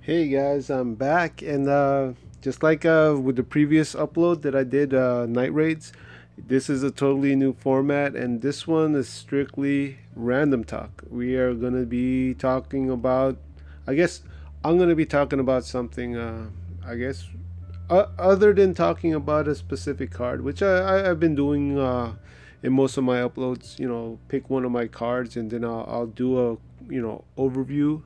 Hey guys, I'm back, and just like with the previous upload that I did, Night Raids, this is a totally new format, and this one is strictly random talk. We are gonna be talking about, I guess, I'm gonna be talking about something, I guess, other than talking about a specific card, which I've been doing in most of my uploads. Pick one of my cards, and then I'll do a overview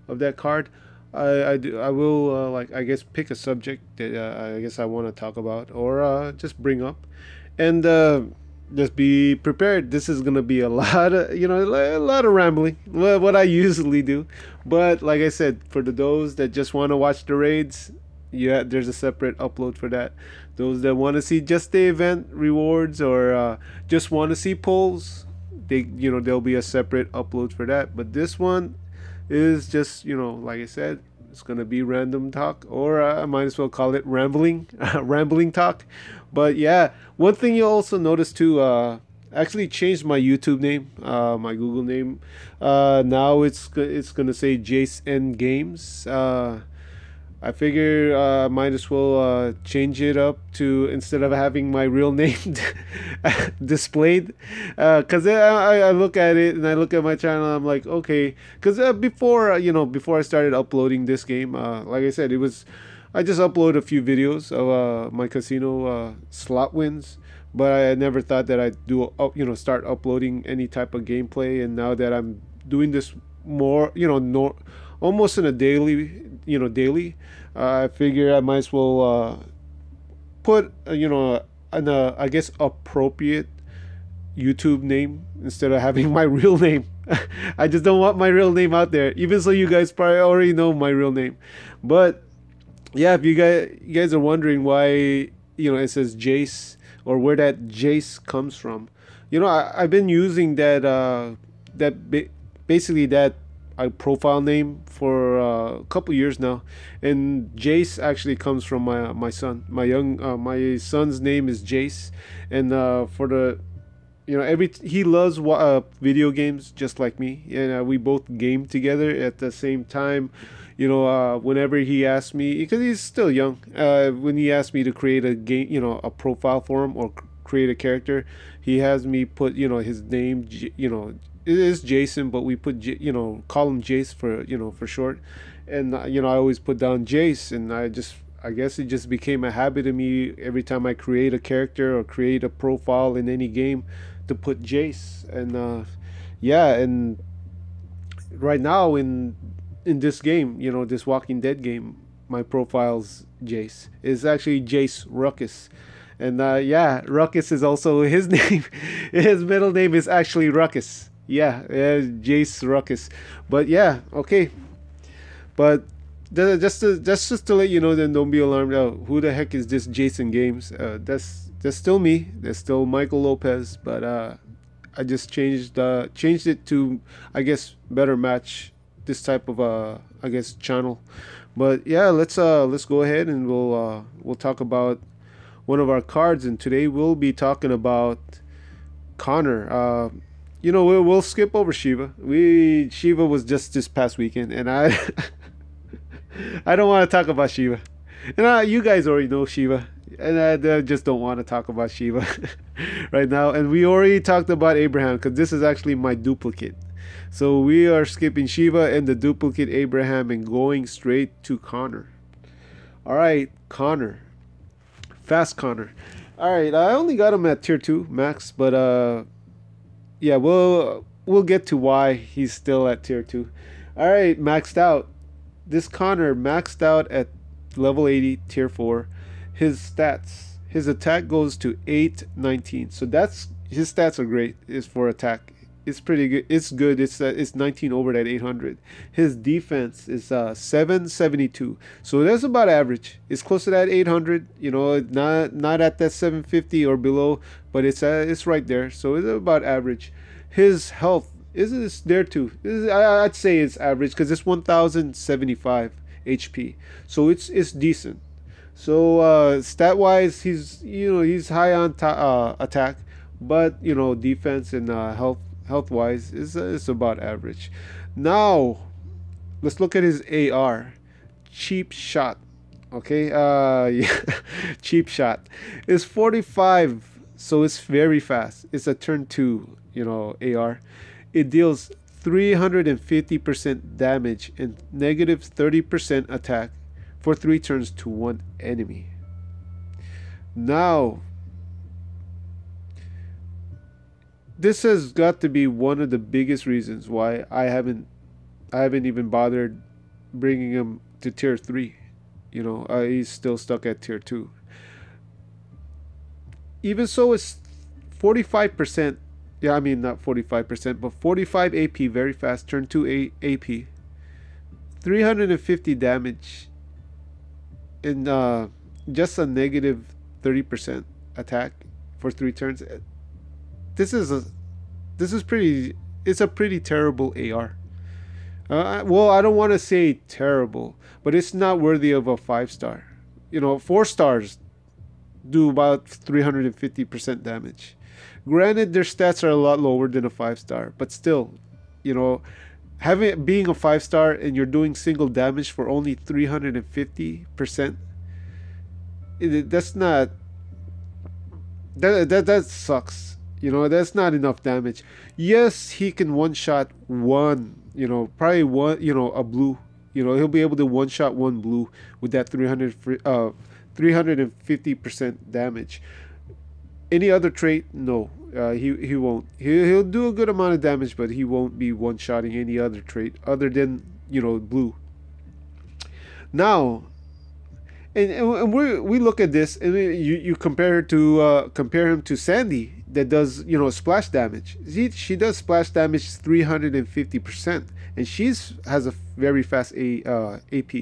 of that card. I will I guess pick a subject that I guess I want to talk about or just bring up, and just be prepared. This is gonna be a lot of a lot of rambling, what I usually do. But like I said, for those that just want to watch the raids, yeah, there's a separate upload for that. Those that want to see just the event rewards or just want to see polls, there'll be a separate upload for that. But this one is just like I said, it's gonna be random talk, or I might as well call it rambling, rambling talk. But yeah, one thing you also notice too. Actually changed my YouTube name, my Google name. Now it's gonna say Jace N Games. I figure might as well change it up to, instead of having my real name displayed, because I look at it and I look at my channel, I'm like, okay, because before before I started uploading this game, like I said, I just upload a few videos of my casino slot wins, but I never thought that I'd do start uploading any type of gameplay. And now that I'm doing this more, almost in a daily, I figure I might as well put an I guess appropriate YouTube name instead of having my real name. I just don't want my real name out there, even so you guys probably already know my real name. But yeah, if you guys are wondering why it says Jace, or where that Jace comes from, I've been using basically that profile name for a couple years now. And Jace actually comes from my son, my son's name is Jace. And for the every he loves video games just like me, and we both game together at the same time. Whenever he asks me, because he's still young, when he asks me to create a game, a profile for him, or create a character, he has me put his name, it is Jason, but we put call him Jace for short. And I always put down Jace, and I guess it just became a habit of me every time I create a character or create a profile in any game to put Jace. And yeah, and right now in this game, this Walking Dead game, my profile's Jace. It's actually Jace Ruckus. And yeah, Ruckus is also his name. His middle name is actually Ruckus. Yeah, Jace Ruckus. But yeah, okay. But just to let you know, then don't be alarmed. Who the heck is this Jason Games? That's still me. That's still Michael Lopez. But I just changed it to, I guess, better match this type of I guess, channel. But yeah, let's go ahead and we'll talk about one of our cards. And today we'll be talking about Connor. We'll skip over Shiva. Shiva was just this past weekend, and I I don't want to talk about Shiva. And you guys already know Shiva, and I just don't want to talk about Shiva right now. And we already talked about Abraham, because this is actually my duplicate. So we are skipping Shiva and the duplicate Abraham and going straight to Connor. All right, Connor, fast Connor. All right, I only got him at tier 2 max, but yeah, we'll get to why he's still at tier 2. All right, maxed out. This Connor maxed out at level 80, tier 4. His stats, his attack goes to 819. So that's, his stats are great. Is for attack. It's pretty good. It's good. It's 19 over that 800. His defense is 772. So that's about average. It's close to that 800. Not at that 750 or below, but it's right there. So it's about average. His health is there too. I'd say it's average, because it's 1075 HP. So it's decent. So stat wise, he's high on attack, but defense and health wise is about average. Now let's look at his AR. Cheap Shot. Okay, yeah, Cheap Shot is 45, so it's very fast. It's a turn 2, AR. It deals 350% damage and negative 30% attack for 3 turns to one enemy. Now, this has got to be one of the biggest reasons why I haven't even bothered bringing him to tier 3. He's still stuck at tier 2. Even so, it's 45%. Yeah, I mean, not 45%, but 45 AP, very fast, turn 2 AP. 350 damage, and just a negative 30% attack for 3 turns. This is pretty. It's a pretty terrible AR. Well, I don't want to say terrible, but it's not worthy of a 5-star. 4 stars do about 350% damage. Granted, their stats are a lot lower than a 5-star, but still, being a 5-star and you're doing single damage for only 350%, that's not. That sucks. That's not enough damage. Yes, he can one-shot one, probably one, a blue. He'll be able to one-shot one blue with that 350% damage. Any other trait, no. He won't. He'll do a good amount of damage, but he won't be one-shotting any other trait other than, blue. Now, and we look at this, and you compare him to Sandy that does splash damage. She does splash damage 350%, and has a very fast AP.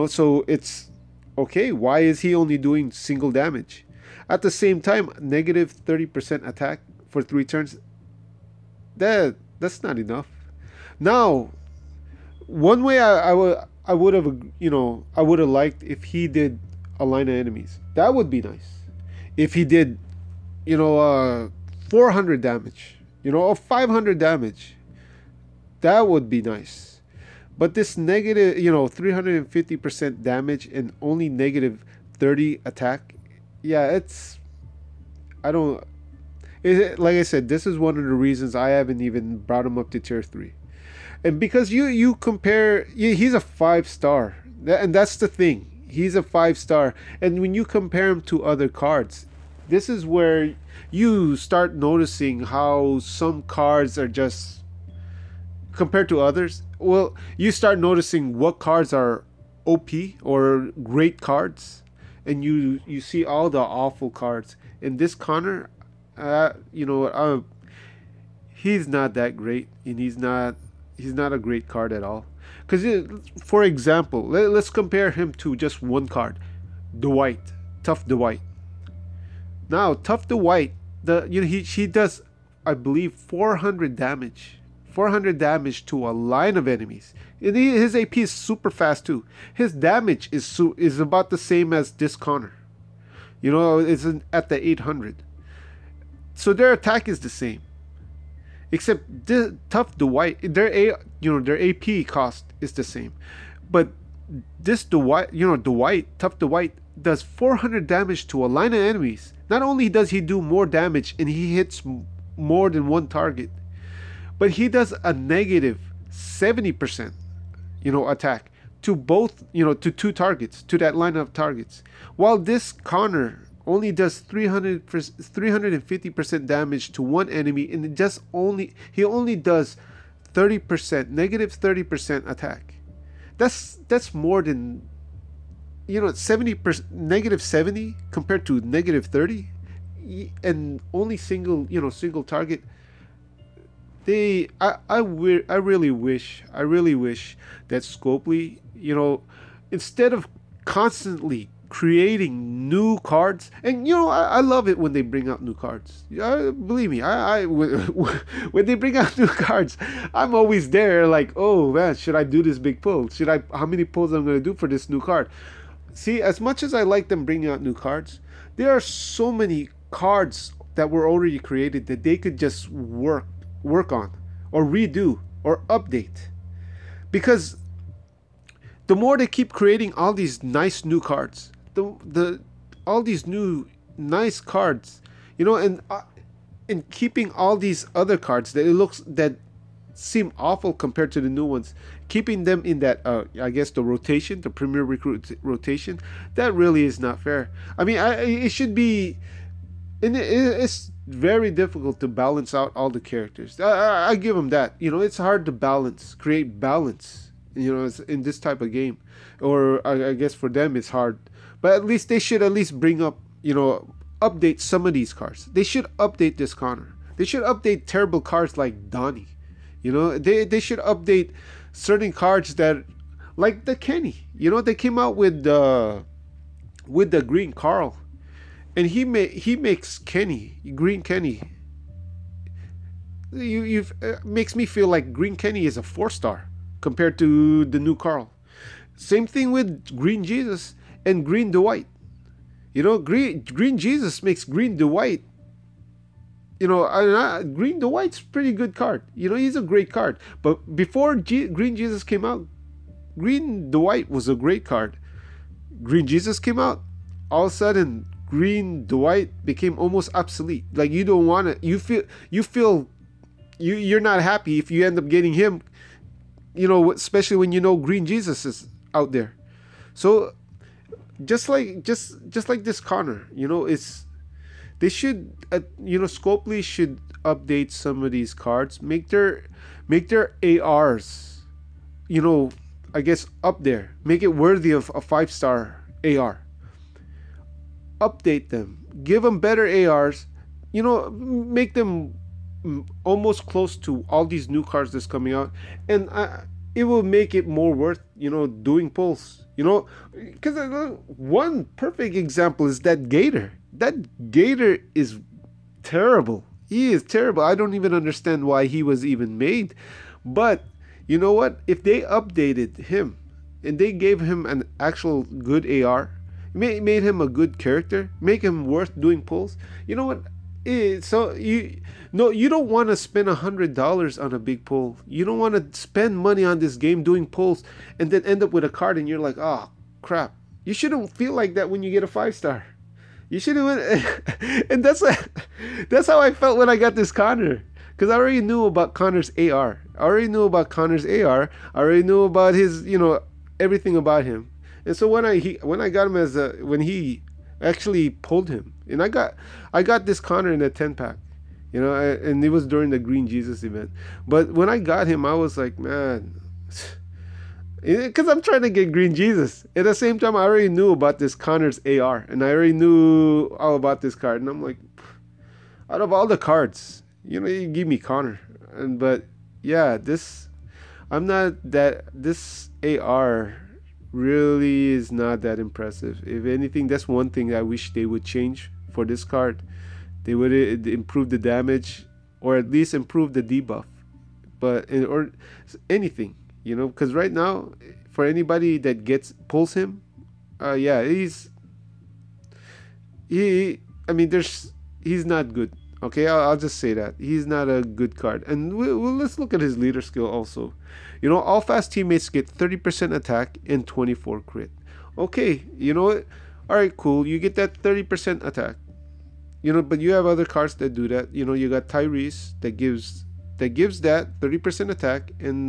So it's okay. Why is he only doing single damage? At the same time, negative 30% attack for 3 turns. That's not enough. Now, one way I would have liked if he did a line of enemies. That would be nice. If he did 400 damage, or 500 damage, that would be nice. But this negative 350% damage and only negative 30 attack, yeah, like I said, this is one of the reasons I haven't even brought him up to tier 3. And because you compare, he's a 5-star, and that's the thing. He's a 5-star, and when you compare him to other cards, this is where you start noticing how some cards are just compared to others. Well, you start noticing what cards are OP or great cards, and you see all the awful cards. And this Connor, he's not that great, and he's not a great card at all. Because, for example, let's compare him to just one card, Dwight, Tough Dwight. Now, Tough Dwight, he does, I believe, 400 damage. 400 damage to a line of enemies. And his AP is super fast too. His damage is about the same as this Connor. It's at the 800. So their attack is the same. Except this Tough Dwight, their AP cost is the same. But this Dwight, Tough Dwight does 400 damage to a line of enemies. Not only does he do more damage and he hits more than one target, but he does a negative 70%, attack to both, to 2 targets, to that line of targets. While this Connor only does 350% damage to one enemy, and he only does 30%, negative 30% attack. That's more than 70%, negative 70 compared to negative 30, and only single target. I really wish that Scopely, instead of constantly creating new cards, and I love it when they bring out new cards. Believe me, when they bring out new cards, I'm always there like, oh man, should I do this big pull? How many pulls I'm gonna do for this new card? See, as much as I like them bringing out new cards, there are so many cards that were already created that they could just work on or redo or update, because the more they keep creating all these nice new cards, the all these new nice cards, you know, and keeping all these other cards that it looks that seem awful compared to the new ones, keeping them in that I guess the rotation, the Premier Recruit rotation, that really is not fair. I mean, it should be, and it's very difficult to balance out all the characters. I give them that. You know, it's hard to create balance. You know, in this type of game, or I guess for them it's hard. But at least they should at least bring up, you know, update some of these cards. They should update this Connor. They should update terrible cards like Donnie. You know, they should update certain cards that, like the Kenny. You know, they came out with the green Carl, and he makes Kenny, green Kenny. You've makes me feel like green Kenny is a 4-star compared to the new Carl. Same thing with green Jesus and green Dwight. You know, green Jesus makes green Dwight. You know, green Dwight's pretty good card. You know, he's a great card. But before Green Jesus came out, Green Dwight was a great card. Green Jesus came out, all of a sudden Green Dwight became almost obsolete. Like, you don't want to. You're not happy if you end up getting him. You know, especially when you know Green Jesus is out there. So just like this Connor, you know, they should, you know, Scopely should update some of these cards, make their ARs, you know, I guess up there, make it worthy of a 5-star AR. Update them, give them better ARs, you know, make them almost close to all these new cards that's coming out, and it will make it more worth, you know, doing pulls. You know, because one perfect example is that Gator. That Gator is terrible. He is terrible. I don't even understand why he was even made. But you know what? If they updated him and they gave him an actual good AR, made him a good character, make him worth doing pulls, you know what? So you don't want to spend $100 on a big pull. You don't want to spend money on this game doing pulls and then end up with a card and you're like, oh crap. You shouldn't feel like that when you get a 5-star. You shouldn't. And that's how I felt when I got this Connor, because I already knew about Connor's AR. I already knew about Connor's AR. I already knew about his, you know, everything about him. And so when I got him when he actually pulled him, and I got this Connor in a 10-pack, you know, and it was during the Green Jesus event. But when I got him, I was like, man, because I'm trying to get Green Jesus. At the same time, I already knew about this Connor's AR, and I already knew all about this card. And I'm like, out of all the cards, you know, you give me Connor. But yeah, this AR really is not that impressive. If anything, that's one thing I wish they would change for this card. They would improve the damage, or at least improve the debuff, or anything, you know, because right now, for anybody that pulls him, yeah, he's not good. Okay, I'll just say that he's not a good card. And let's look at his leader skill also. You know, all fast teammates get 30% attack and 24 crit. Okay, you know what? All right, cool. You get that 30% attack. You know, but you have other cards that do that. You know, you got Tyrese that gives that 30% attack and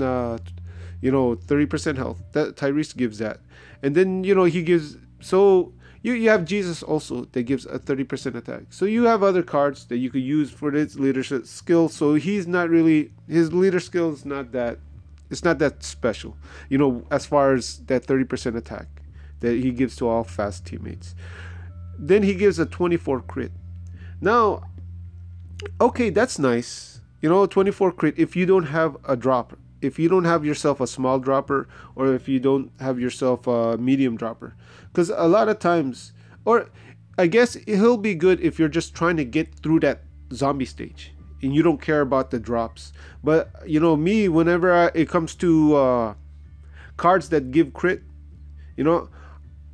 you know, 30% health. That Tyrese gives that. And then, you know, he gives, so you have Jesus also that gives a 30% attack. So you have other cards that you could use for his leadership skill. So he's not really, his leader skill is not that, it's not that special, you know, as far as that 30% attack that he gives to all fast teammates. Then he gives a 24 crit. Now, okay, that's nice. You know, 24 crit if you don't have a dropper. If you don't have yourself a small dropper, or if you don't have yourself a medium dropper. Because a lot of times, or I guess he'll be good if you're just trying to get through that zombie stage and you don't care about the drops. But, you know, me, whenever it comes to cards that give crit, you know,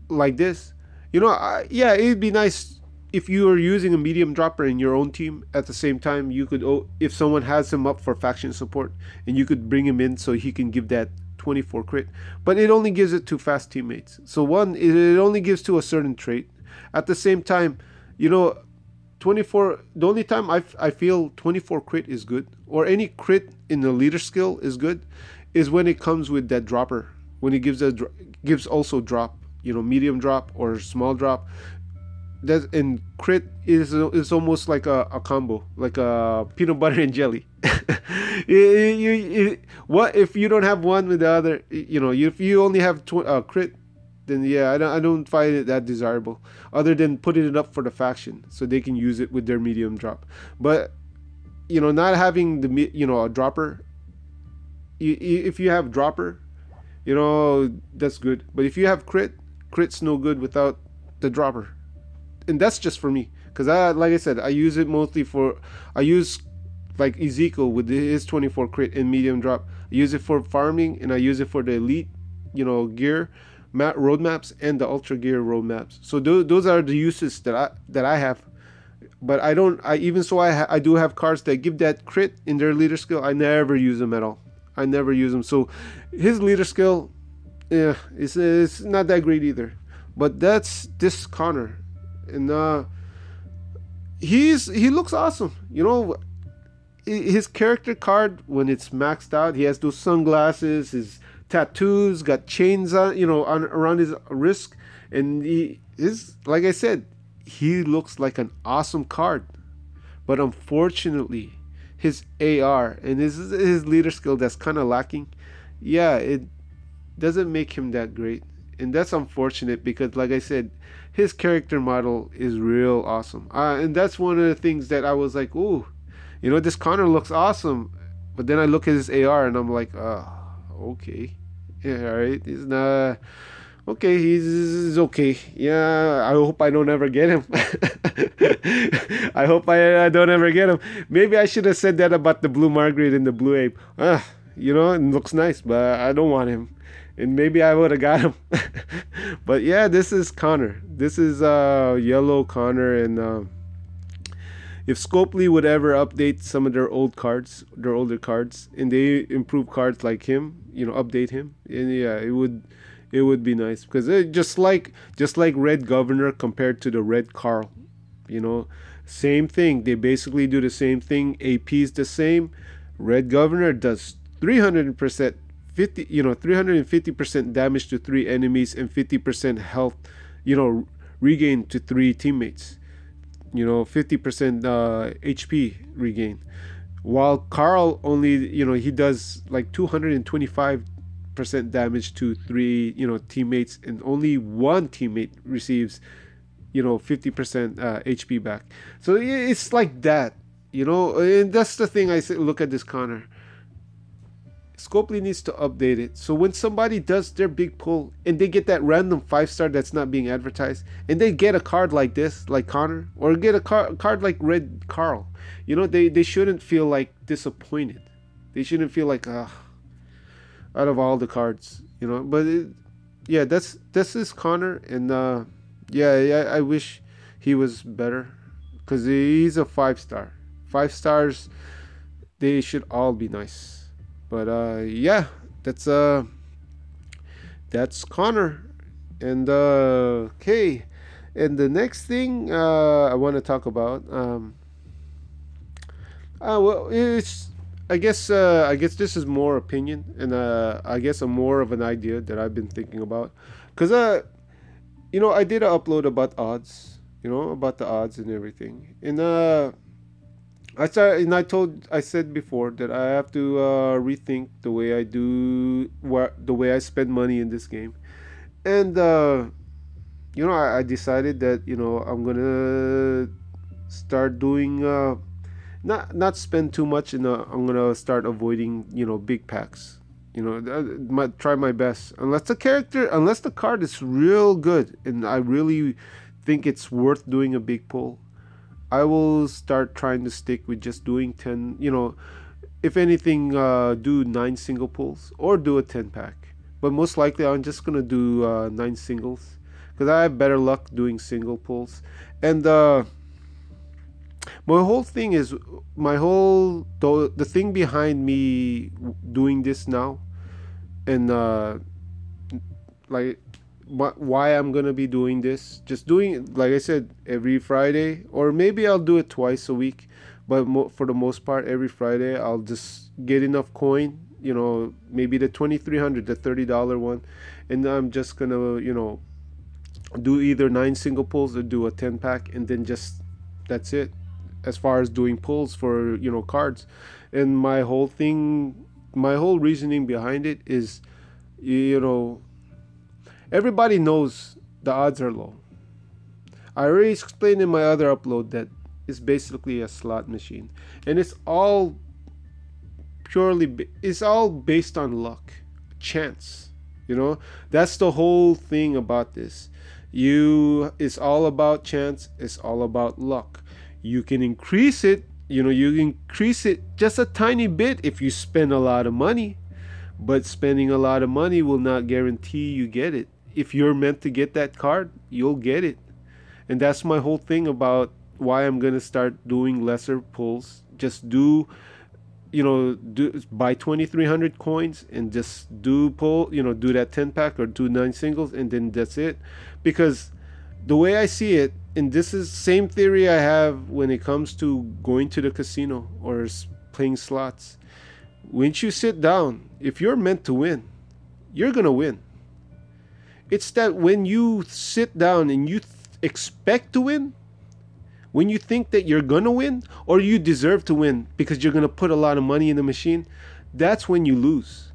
like this, you know, yeah, it'd be nice if you are using a medium dropper in your own team. At the same time, you could, if someone has him up for faction support, and you could bring him in so he can give that 24 crit, but it only gives it to fast teammates. So one, it only gives to a certain trait. At the same time, you know, 24, the only time I feel 24 crit is good, or any crit in the leader skill is good, is when it comes with that dropper, when it gives also drop, you know, medium drop or small drop. That, and crit is almost like a combo, like a peanut butter and jelly. What if you don't have one with the other? You know, if you only have crit, then yeah, I don't find it that desirable. Other than putting it up for the faction so they can use it with their medium drop. But you know, not having the, you know, a dropper. If you have dropper, you know, that's good. But if you have crit, crit's no good without the dropper. And that's just for me, because like I said, I use it mostly for, I use like Ezekiel with his 24 crit and medium drop. I use it for farming, and I use it for the elite, you know, gear roadmaps and the ultra gear roadmaps. So those are the uses that I have. But I don't, even so I do have cards that give that crit in their leader skill. I never use them at all. I never use them. So his leader skill, yeah, it's not that great either. But that's this Connor. And he looks awesome. You know, his character card, when it's maxed out, he has those sunglasses, his tattoos, got chains on, you know, around his wrist, and he is, like I said, he looks like an awesome card. But unfortunately, his AR and his leader skill, that's kind of lacking. Yeah, it doesn't make him that great, and that's unfortunate, because like I said, his character model is real awesome. And that's one of the things that I was like, ooh, you know, this Connor looks awesome. But then I look at his AR and I'm like, oh, okay, yeah, all right, he's not okay, he's okay. Yeah, I hope I don't ever get him. I hope I don't ever get him. Maybe I should have said that about the Blue Margaret and the Blue Ape. You know, it looks nice, but I don't want him. And maybe I would have got him. But yeah, this is Connor. This is yellow Connor. And if Scopely would ever update some of their older cards, and they improve cards like him, you know, update him, and yeah, it would be nice, because just like Red Governor compared to the Red Carl, you know, same thing. They basically do the same thing. AP is the same. Red Governor does 350% damage to 3 enemies and 50% health, you know, regain to 3 teammates. You know, 50% HP regain. While Carl only, you know, he does like 225% damage to 3, you know, teammates, and only 1 teammate receives, you know, 50% HP back. So it's like that, you know, and that's the thing. I say, look at this Connor. Scopely needs to update it, so when somebody does their big pull and they get that random 5-star that's not being advertised, and they get a card like this, like Connor, or get a card like Red Carl, you know, they shouldn't feel like disappointed. They shouldn't feel like, out of all the cards, you know. But yeah, this is Connor, and yeah, I wish he was better, because he's a 5-star. 5 stars, they should all be nice. But yeah, that's Connor. And okay, and the next thing I want to talk about, well, it's, I guess this is more opinion, and I guess a more of an idea that I've been thinking about, because you know, I did an upload about odds, you know, about the odds and everything, and I said before that I have to rethink the way I do, the way I spend money in this game. And you know, I decided that, you know, I'm gonna start doing not spend too much, and I'm gonna start avoiding, you know, big packs. You know, try my best, unless the card is real good and I really think it's worth doing a big pull. I will start trying to stick with just doing 10, you know, if anything, do 9 single pulls or do a 10 pack. But most likely I'm just going to do 9 singles, because I have better luck doing single pulls. And my whole thing is, the thing behind me doing this now and like why I'm gonna be doing this. Just doing, like I said, every Friday, or maybe I'll do it twice a week, but for the most part, every Friday I'll just get enough coin. Maybe the 2,300, the $30 one, and I'm just gonna do either 9 single pulls or do a 10 pack, and then just that's it. As far as doing pulls for cards, and my whole reasoning behind it is, you know everybody knows the odds are low. I already explained in my other upload that it's basically a slot machine, and it's all it's all based on luck, chance. That's the whole thing about this. It's all about chance, it's all about luck. You can increase it, you increase it just a tiny bit if you spend a lot of money, but spending a lot of money will not guarantee you get it. If you're meant to get that card, you'll get it. And that's my whole thing about why I'm gonna start doing lesser pulls. Just do buy 2,300 coins and just do do that 10 pack or do 9 singles, and then that's it. Because the way I see it, and this is same theory I have when it comes to going to the casino or playing slots. Once you sit down, if you're meant to win, you're gonna win. It's that when you sit down and you expect to win, when you think that you're gonna win or you deserve to win because you're gonna put a lot of money in the machine, that's when you lose.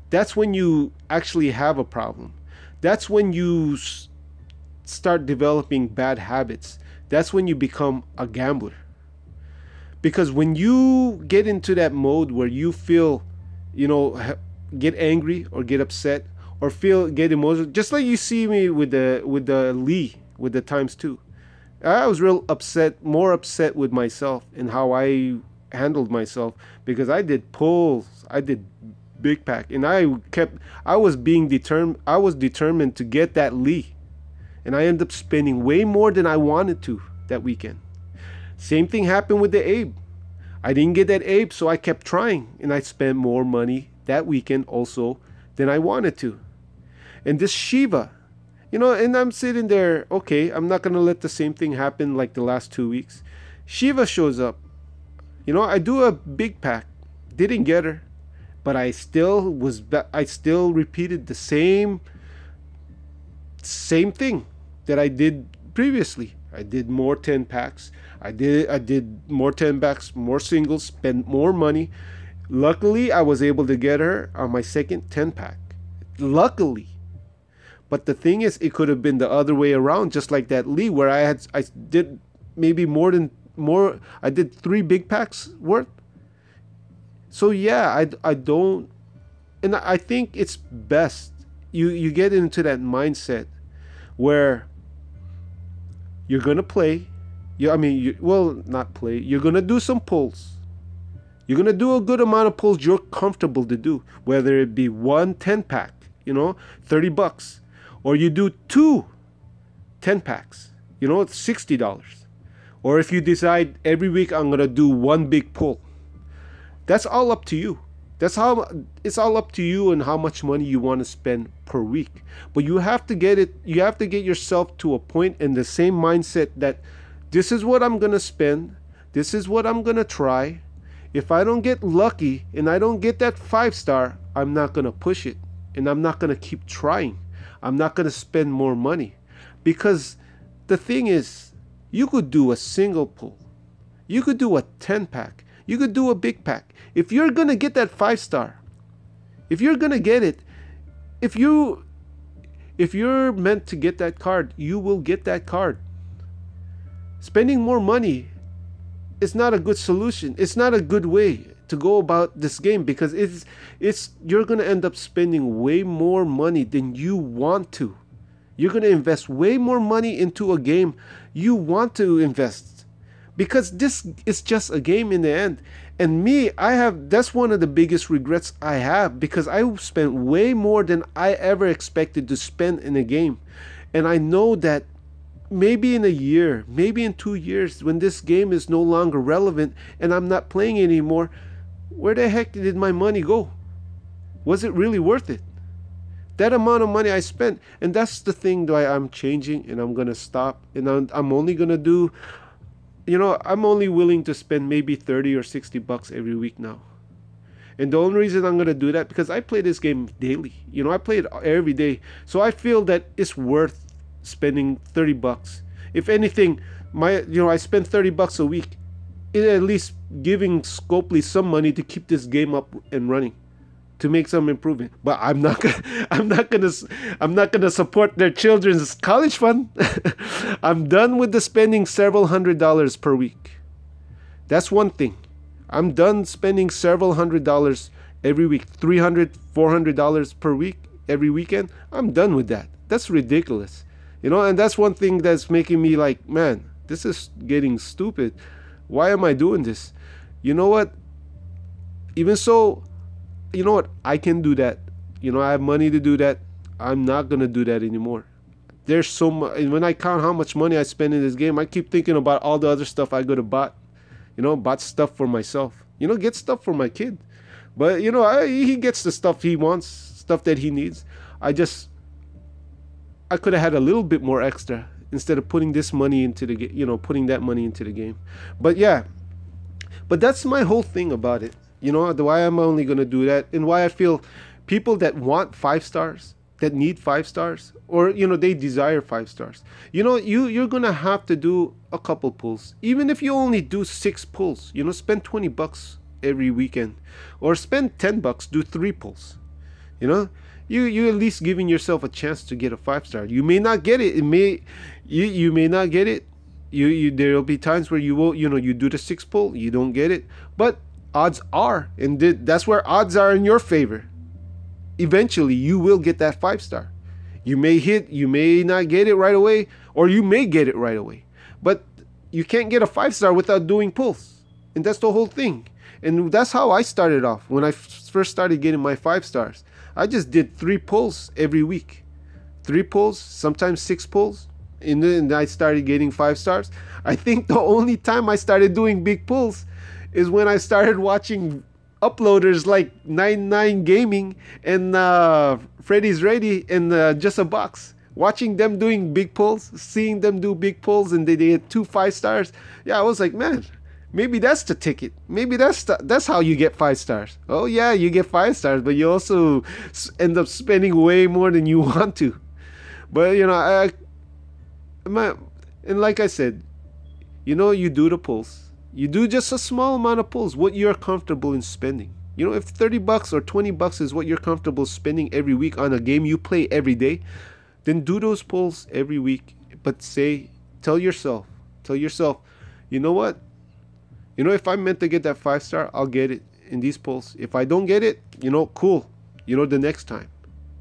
That's when you actually have a problem. That's when you start developing bad habits. That's when you become a gambler. Because when you get into that mode where you feel, get angry or get upset or get emotional, just like you see me with the Lee, with the ×2. I was more upset with myself and how I handled myself, because I did pulls, I did big pack, and I was determined to get that Lee, and I ended up spending way more than I wanted to that weekend. Same thing happened with the Abe. I didn't get that Abe, so I kept trying, and I spent more money that weekend also than I wanted to. And this Shiva, and I'm sitting there, okay, I'm not going to let the same thing happen like the last 2 weeks. Shiva shows up. I do a big pack. Didn't get her. But I still repeated the same thing that I did previously. I did more 10 packs. I did more 10 packs, more singles, spent more money. Luckily, I was able to get her on my second 10 pack. Luckily. But the thing is, it could have been the other way around, just like that Lee, where I did maybe I did 3 big packs worth. So yeah, I don't, and I think it's best you get into that mindset where you're gonna play. Not play. You're gonna do some pulls. You're gonna do a good amount of pulls you're comfortable to do, whether it be 1 10-pack, $30. Or you do 2 10 packs, it's $60. Or if you decide every week I'm going to do 1 big pull. That's all up to you. It's all up to you and how much money you want to spend per week. But you have to get yourself to a point in the same mindset that this is what I'm going to spend. This is what I'm going to try. If I don't get lucky and I don't get that 5-star, I'm not going to push it. And I'm not going to keep trying. I'm not going to spend more money, because the thing is, you could do a single pull, you could do a 10-pack, you could do a big pack. If you're going to get that 5-star, if you're going to get it, if you're meant to get that card, you will get that card. Spending more money is not a good solution. It's not a good way to go about this game, because you're going to end up spending way more money than you want to. You're going to invest way more money into a game you want to invest, because this is just a game in the end. And that's one of the biggest regrets I have, because I spent way more than I ever expected to spend in a game. And I know that maybe in a year, maybe in 2 years, when this game is no longer relevant and I'm not playing anymore, where the heck did my money go? Was it really worth it? That amount of money I spent. And that's the thing that I'm changing, and I'm gonna stop, and I'm only gonna do, I'm only willing to spend maybe 30 or 60 bucks every week now. And the only reason I'm gonna do that, because I play this game daily. I play it every day. So I feel that it's worth spending 30 bucks. If anything, I spend 30 bucks a week. It at least giving Scopely some money to keep this game up and running, to make some improvement. But I'm not gonna support their children's college fund. I'm done with the spending several $100s per week. That's one thing. I'm done spending several $100s every week, $300, $400 per week every weekend. I'm done with that. That's ridiculous. And that's one thing that's making me like, man, this is getting stupid. Why am I doing this? You know what? Even so, you know what? I can do that. I have money to do that. I'm not going to do that anymore. There's so much. And when I count how much money I spend in this game, I keep thinking about all the other stuff I could have bought. Bought stuff for myself. Get stuff for my kid. But, he gets the stuff he wants, stuff that he needs. I could have had a little bit more extra instead of putting this money into the game, putting that money into the game. But yeah, but that's my whole thing about it. Why I'm only going to do that, and why I feel people that want 5 stars, that need 5 stars, or, they desire 5 stars, you're going to have to do a couple pulls. Even if you only do 6 pulls, spend 20 bucks every weekend, or spend 10 bucks, do 3 pulls. You at least giving yourself a chance to get a 5 star. You may not get it. You may not get it. There'll be times where you will, you do the 6 pull, you don't get it. But odds are, and that's where odds are in your favor. Eventually, you will get that 5 star. You may not get it right away, or you may get it right away. But you can't get a 5 star without doing pulls. And that's the whole thing. And that's how I started off when I first started getting my 5 stars. I just did 3 pulls every week. 3 pulls, sometimes 6 pulls. And then I started getting 5 stars. I think the only time I started doing big pulls is when I started watching uploaders like 99 Gaming and Freddy's Ready and Just a Box. Watching them doing big pulls, seeing them do big pulls, and they get 2 5 stars. Yeah, I was like, man, maybe that's the ticket. Maybe that's how you get 5 stars. Oh yeah, you get 5 stars, but you also end up spending way more than you want to. But and like I said, you do the pulls. You do just a small amount of pulls, what you're comfortable in spending. If 30 bucks or 20 bucks is what you're comfortable spending every week on a game you play every day, then do those pulls every week. But tell yourself, you know what? If I'm meant to get that 5 star, I'll get it in these pulls. If I don't get it, cool. The next time,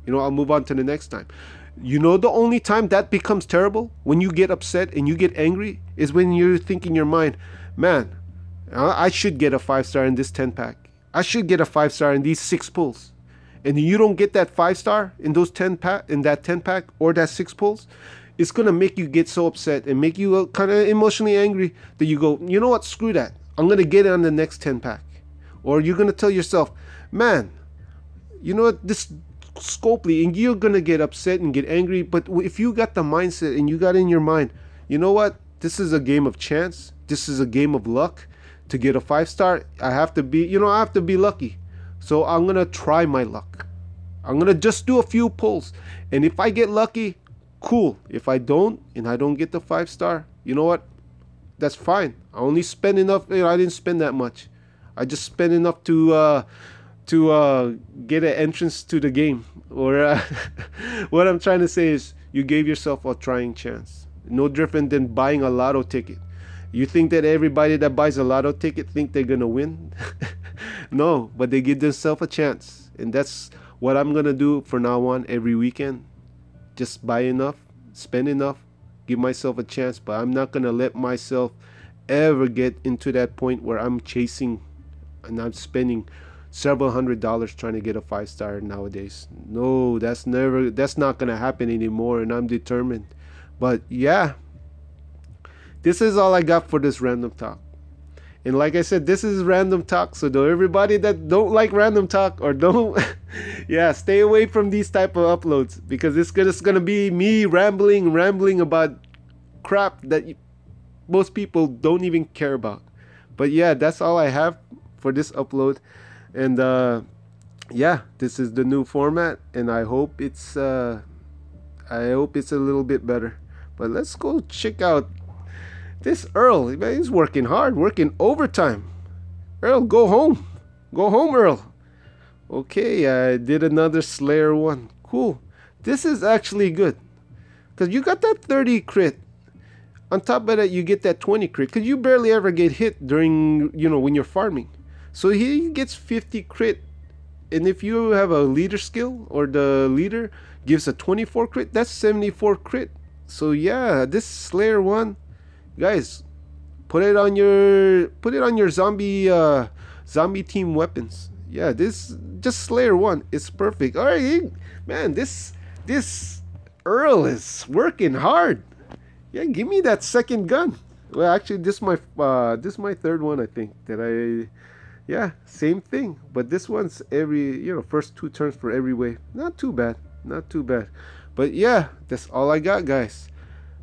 I'll move on to the next time. The only time that becomes terrible, when you get upset and you get angry, is when you think in your mind, man, I should get a 5 star in this 10 pack. I should get a 5 star in these 6 pulls. And you don't get that 5 star in those 10 pack, in that 10 pack or that 6 pulls. It's going to make you get so upset and make you kind of emotionally angry that you go, you know what, screw that. I'm going to get it on the next 10 pack. Or you're going to tell yourself, man, you know what, this Scopely, and you're going to get upset and get angry. But if you got the mindset and you got in your mind, you know what, this is a game of chance. This is a game of luck. To get a 5 star, I have to be lucky. So I'm going to try my luck. I'm going to just do a few pulls. And if I get lucky, cool. If I don't, and I don't get the 5 star, you know what? That's fine. I only spend enough. I didn't spend that much. I just spent enough to get an entrance to the game. Or what I'm trying to say is, you gave yourself a trying chance. No different than buying a lotto ticket. You think that everybody that buys a lotto ticket think they're gonna win? No, but they give themselves a chance. And that's what I'm gonna do from now on every weekend. Just buy enough, spend enough, give myself a chance. But I'm not gonna let myself ever get into that point where I'm chasing and I'm spending several $100s trying to get a 5 star nowadays. No, that's not gonna happen anymore, and I'm determined. But yeah, this is all I got for this random talk. And like I said, this is random talk. So to everybody that don't like random talk or don't, yeah, stay away from these type of uploads, because it's gonna be me rambling about crap that most people don't even care about. But yeah, that's all I have for this upload. And yeah, this is the new format, and I hope it's a little bit better. But let's go check out this Earl. Man, he's working hard, working overtime. Earl, go home. Go home, Earl. Okay, I did another Slayer one. Cool. This is actually good, because you got that 30 crit. On top of that, you get that 20 crit, because you barely ever get hit during, when you're farming. So he gets 50 crit. And if you have a leader skill, or the leader gives a 24 crit, that's 74 crit. So yeah, this Slayer one, guys, put it on your zombie team weapons. Yeah, this just Slayer one, it's perfect. All right, man, this Earl is working hard. Yeah, give me that second gun. Well, actually, this is my third one, I think, that yeah, same thing. But this one's first 2 turns for every wave. Not too bad. Not too bad. But yeah, that's all I got, guys.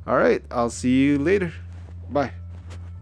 All right, I'll see you later. Bye.